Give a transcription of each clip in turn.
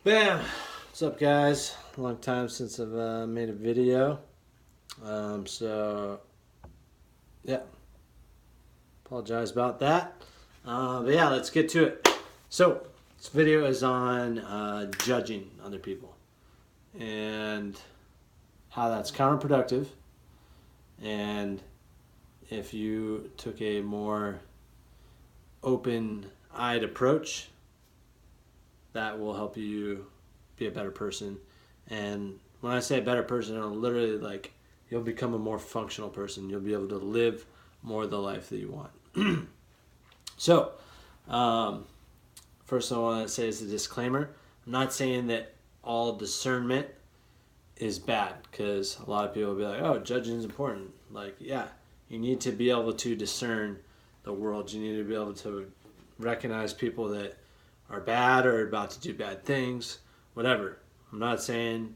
Bam! What's up, guys? Long time since I've made a video. So, yeah, apologize about that. But yeah, let's get to it. So, this video is on judging other people and how that's counterproductive. And if you took a more open-eyed approach, that will help you be a better person. And when I say a better person, it'll literally you'll become a more functional person. You'll be able to live more of the life that you want. So, first I want to say is a disclaimer. I'm not saying that all discernment is bad, because a lot of people will be like, oh, judging is important. Yeah, you need to be able to discern the world. You need to be able to recognize people that are bad or about to do bad things, whatever. I'm not saying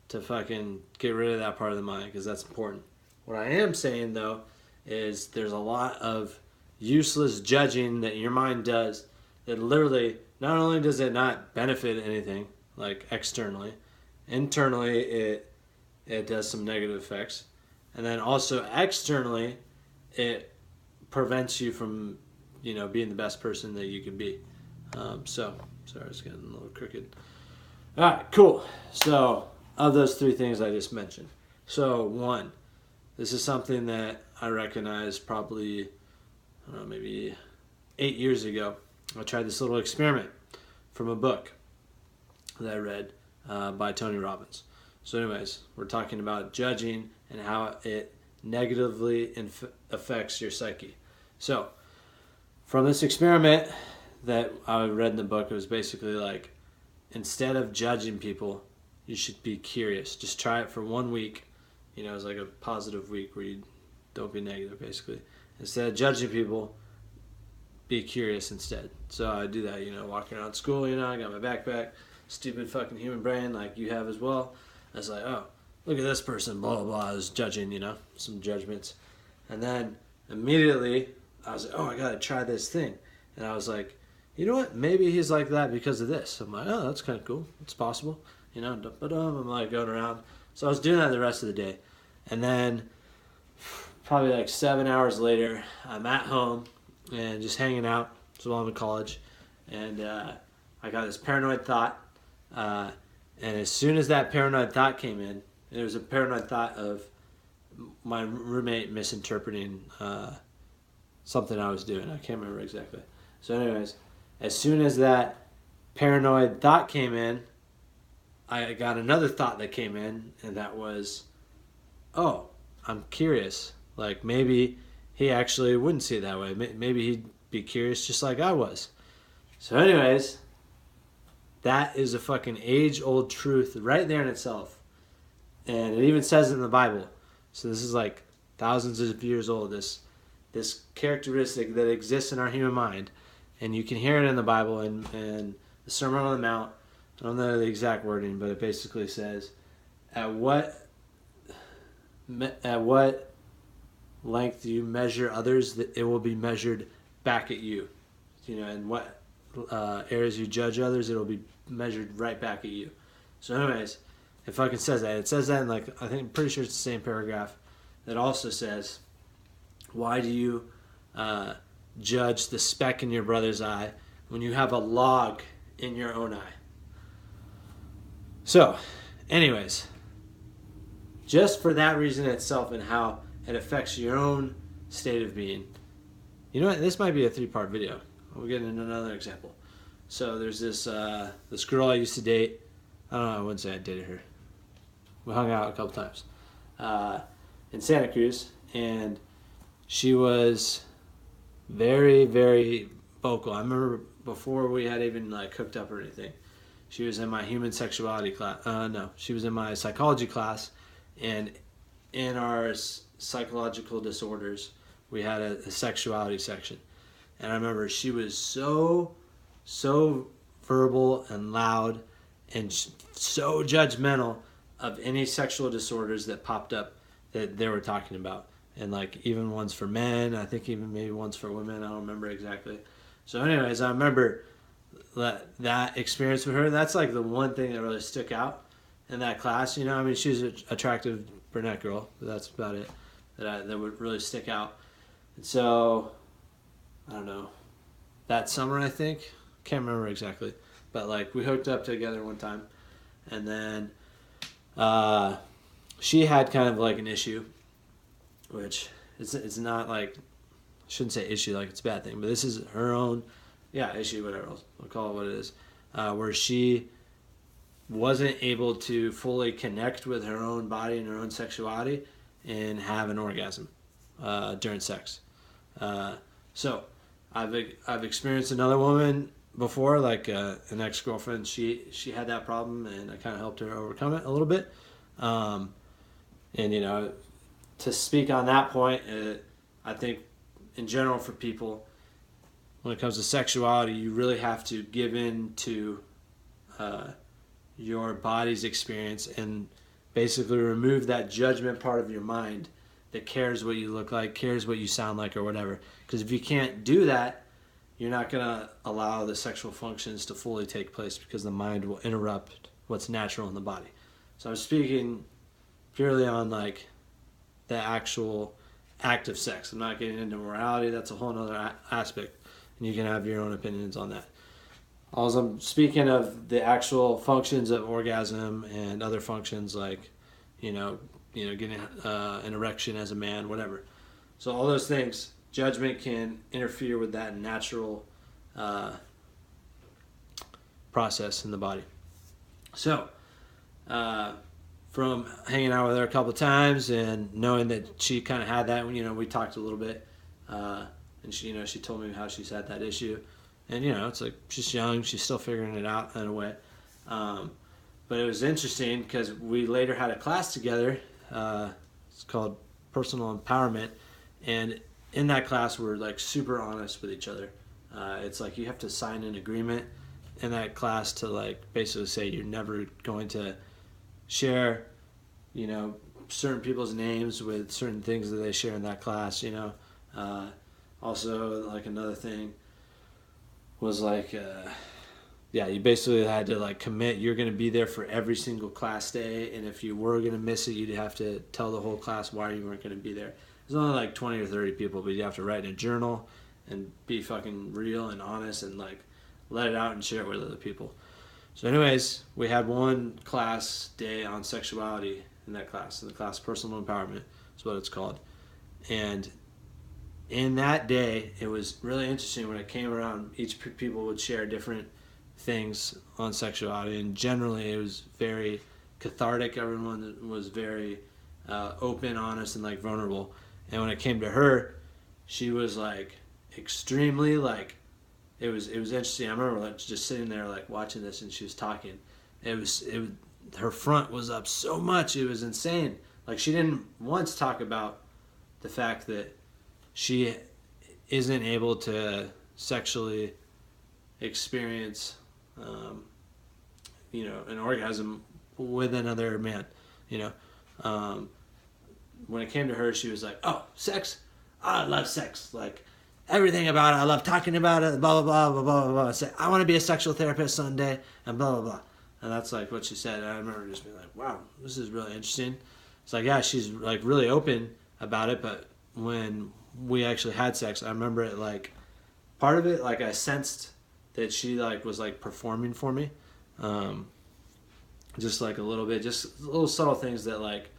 to fucking get rid of that part of the mind, because that's important. What I am saying, though, is there's a lot of useless judging that your mind does that literally, not only does it not benefit anything, externally, internally it does some negative effects. And then also externally, it prevents you from, being the best person that you can be. Sorry, it's getting a little crooked. All right, cool. So, of those three things I just mentioned. So, one, this is something that I recognized probably, I don't know, maybe 8 years ago. I tried this little experiment from a book that I read by Tony Robbins. So, anyways, we're talking about judging and how it negatively affects your psyche. So, from this experiment that I read in the book, it was basically instead of judging people, you should be curious. Just try it for 1 week. It's like a positive week where you don't be negative, basically. Instead of judging people, be curious instead. So I do that, walking around school, I got my backpack, stupid fucking human brain like you have as well. I was like, oh, look at this person, blah, blah, blah. I was judging, some judgments. And then immediately I was like, oh, I got to try this thing. And I was like, you know what? Maybe he's like that because of this. I'm like, oh, that's kind of cool. It's possible. But I'm going around. So I was doing that the rest of the day. And then probably 7 hours later, I'm at home and just hanging out. So while I'm in college. And I got this paranoid thought. And as soon as that paranoid thought came in, it was a paranoid thought of my roommate misinterpreting something I was doing. I can't remember exactly. So anyways, as soon as that paranoid thought came in, I got another thought that came in, and that was, oh, I'm curious. Maybe he actually wouldn't see it that way. Maybe he'd be curious just like I was. So anyways, that is a fucking age-old truth right there in itself. And it even says it in the Bible. So this is thousands of years old, this characteristic that exists in our human mind. And you can hear it in the Bible and the Sermon on the Mount. I don't know the exact wording, but it basically says, at what length you measure others, that it will be measured back at you. And what areas you judge others, it will be measured right back at you. So anyways, it fucking says that. It says that in I'm pretty sure it's the same paragraph that also says, why do you judge the speck in your brother's eye when you have a log in your own eye? So, anyways, just for that reason itself and how it affects your own state of being. You know what? This might be a 3-part video. We'll get into another example. So there's this girl I used to date. I don't know, I wouldn't say I dated her. We hung out a couple times in Santa Cruz, and she was very, very vocal. I remember before we had even hooked up or anything, she was in my human sexuality class. No, she was in my psychology class, and in our psychological disorders, we had a sexuality section. And I remember she was so verbal and loud and so judgmental of any sexual disorders that popped up that they were talking about. And even ones for men, I think even maybe ones for women, I don't remember exactly. So anyways, I remember that experience with her. That's like the one thing that really stuck out in that class. I mean, she's an attractive brunette girl, but that's about it that would really stick out. And so, I don't know, that summer I think, can't remember exactly, but like we hooked up together one time, and then she had kind of like an issue, which it's not like, I shouldn't say issue like it's a bad thing, but this is her own, issue, whatever, I'll call it what it is, where she wasn't able to fully connect with her own body and her own sexuality and have an orgasm during sex. So I've experienced another woman before, like an ex-girlfriend. She had that problem, and I kind of helped her overcome it a little bit. And to speak on that point, I think in general for people, when it comes to sexuality, you really have to give in to your body's experience and basically remove that judgment part of your mind that cares what you look like, cares what you sound like, or whatever. Because if you can't do that, you're not going to allow the sexual functions to fully take place, because the mind will interrupt what's natural in the body. So I'm speaking purely on like the actual act of sex. I'm not getting into morality. That's a whole other aspect, and you can have your own opinions on that. Also, I'm speaking of the actual functions of orgasm and other functions like, getting an erection as a man, whatever. So all those things, judgment can interfere with that natural process in the body. So, from hanging out with her a couple of times and knowing that she kind of had that, we talked a little bit, and she told me how she's had that issue. And, it's like she's young, she's still figuring it out in a way. But it was interesting because we later had a class together. It's called Personal Empowerment. And in that class, we're like super honest with each other. It's like you have to sign an agreement in that class to like basically say you're never going to share, certain people's names with certain things that they share in that class, Also, like another thing was like, you basically had to like commit you're going to be there for every single class day, and if you were going to miss it, you'd have to tell the whole class why you weren't going to be there. There's only like 20 or 30 people, but you have to write in a journal and be fucking real and honest and like let it out and share it with other people. So anyways, we had one class day on sexuality in that class. In the class Personal Empowerment is what it's called. And in that day, it was really interesting when it came around. Each people would share different things on sexuality, and generally it was very cathartic. Everyone was very open, honest, and like vulnerable. And when it came to her, she was like extremely like, it was interesting. I remember like just sitting there like watching this, and she was talking. Her front was up so much, it was insane. Like she didn't once talk about the fact that she isn't able to sexually experience, an orgasm with another man. When it came to her, she was like, "Oh, sex! I love sex. Like everything about it. I love talking about it. Blah blah blah blah blah blah. Say, I want to be a sexual therapist someday." And blah blah blah. And that's like what she said. And I remember just being like, "Wow, this is really interesting." It's like, yeah, she's like really open about it, but when we actually had sex, I remember it like part of it, like I sensed that she like was like performing for me, just like a little bit, just little subtle things that like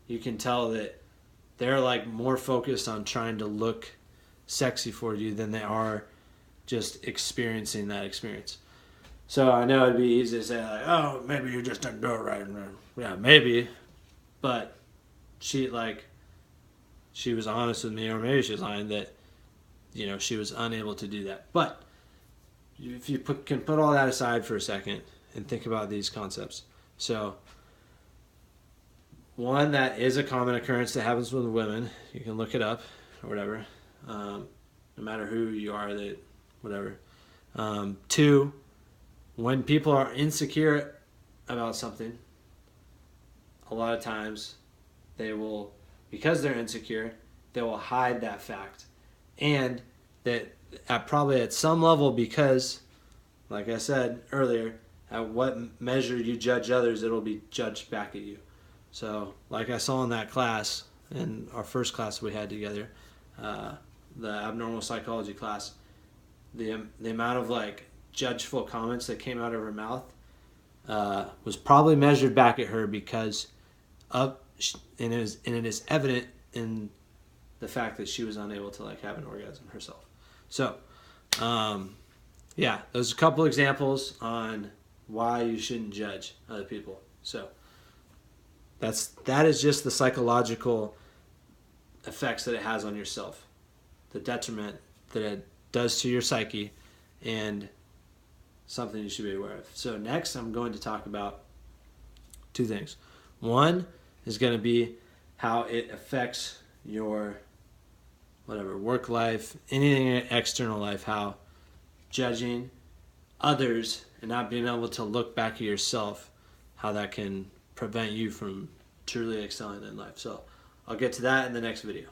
you can tell that they're like more focused on trying to look sexy for you than they are just experiencing that experience. So I know it'd be easy to say like, oh, maybe you just didn't do it right. Yeah, maybe, but she was honest with me, or maybe she was lying that, she was unable to do that. But if you can put all that aside for a second and think about these concepts. So, one, that is a common occurrence that happens with women. You can look it up or whatever. No matter who you are, that whatever. Two, when people are insecure about something, a lot of times they will, because they're insecure, they will hide that fact. And that probably at some level, because like I said earlier, at what measure you judge others, it'll be judged back at you. So, like I saw in that class, in our first class we had together, the abnormal psychology class, the amount of like judgeful comments that came out of her mouth was probably measured back at her because of, and it is evident in the fact that she was unable to like have an orgasm herself. So, yeah, those are a couple examples on why you shouldn't judge other people. So that is just the psychological effects that it has on yourself, the detriment that it does to your psyche, and something you should be aware of. So next I'm going to talk about two things. One is going to be how it affects your work life, anything in external life, how judging others and not being able to look back at yourself, how that can prevent you from truly excelling in life. So I'll get to that in the next video.